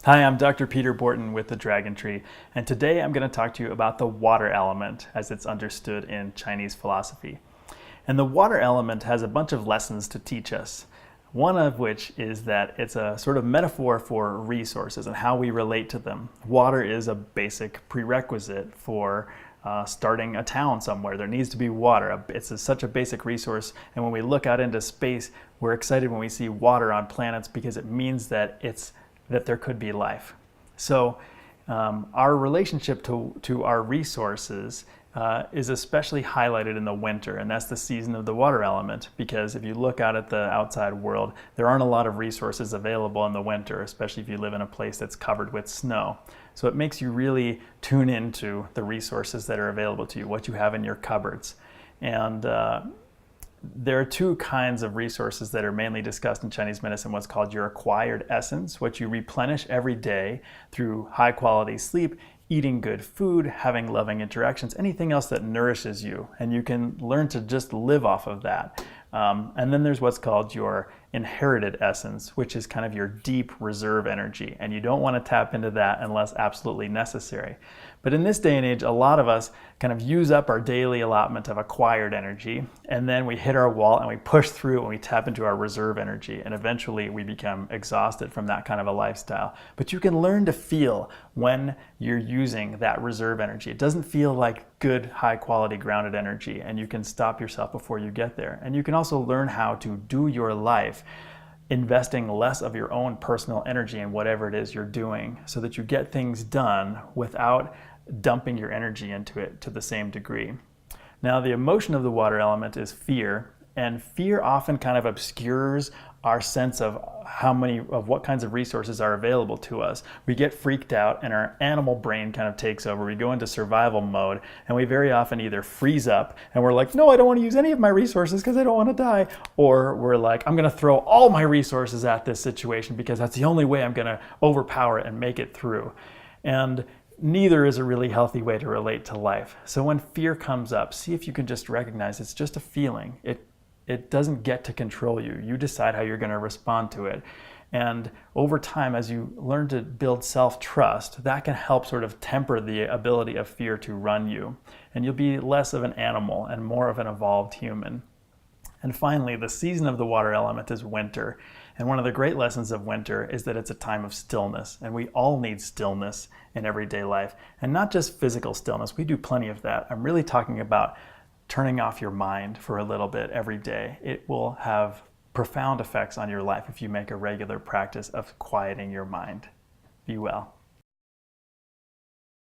Hi, I'm Dr. Peter Borton with the Dragontree, and today I'm going to talk to you about the water element as it's understood in Chinese philosophy. And the water element has a bunch of lessons to teach us. One of which is that it's a sort of metaphor for resources and how we relate to them. Water is a basic prerequisite for starting a town somewhere. There needs to be water. Such a basic resource, and when we look out into space, we're excited when we see water on planets because it means that there could be life. So our relationship to our resources is especially highlighted in the winter, and that's the season of the water element, because if you look out at the outside world, there aren't a lot of resources available in the winter, especially if you live in a place that's covered with snow. So it makes you really tune into the resources that are available to you, what you have in your cupboards. And there are two kinds of resources that are mainly discussed in Chinese medicine, what's called your acquired essence, what you replenish every day through high quality sleep, eating good food, having loving interactions, anything else that nourishes you, and you can learn to just live off of that. And then there's what's called your inherited essence, which is kind of your deep reserve energy, and you don't want to tap into that unless absolutely necessary. But in this day and age, a lot of us kind of use up our daily allotment of acquired energy, and then we hit our wall and we push through and we tap into our reserve energy, and eventually we become exhausted from that kind of a lifestyle. But you can learn to feel when you're using that reserve energy. It doesn't feel like good, high quality grounded energy, and you can stop yourself before you get there. And you can also learn how to do your life investing less of your own personal energy in whatever it is you're doing, so that you get things done without dumping your energy into it to the same degree. Now, the emotion of the water element is fear, and fear often kind of obscures our sense of what kinds of resources are available to us. We get freaked out and our animal brain kind of takes over. We go into survival mode, and we very often either freeze up and we're like, no, I don't want to use any of my resources because I don't want to die. Or we're like, I'm going to throw all my resources at this situation because that's the only way I'm going to overpower it and make it through. And neither is a really healthy way to relate to life. So when fear comes up, see if you can just recognize it's just a feeling. It doesn't get to control you. You decide how you're going to respond to it. And over time, as you learn to build self-trust, that can help sort of temper the ability of fear to run you. And you'll be less of an animal and more of an evolved human. And finally, the season of the water element is winter. And one of the great lessons of winter is that it's a time of stillness. And we all need stillness in everyday life. And not just physical stillness. We do plenty of that. I'm really talking about turning off your mind for a little bit every day. It will have profound effects on your life if you make a regular practice of quieting your mind. Be well.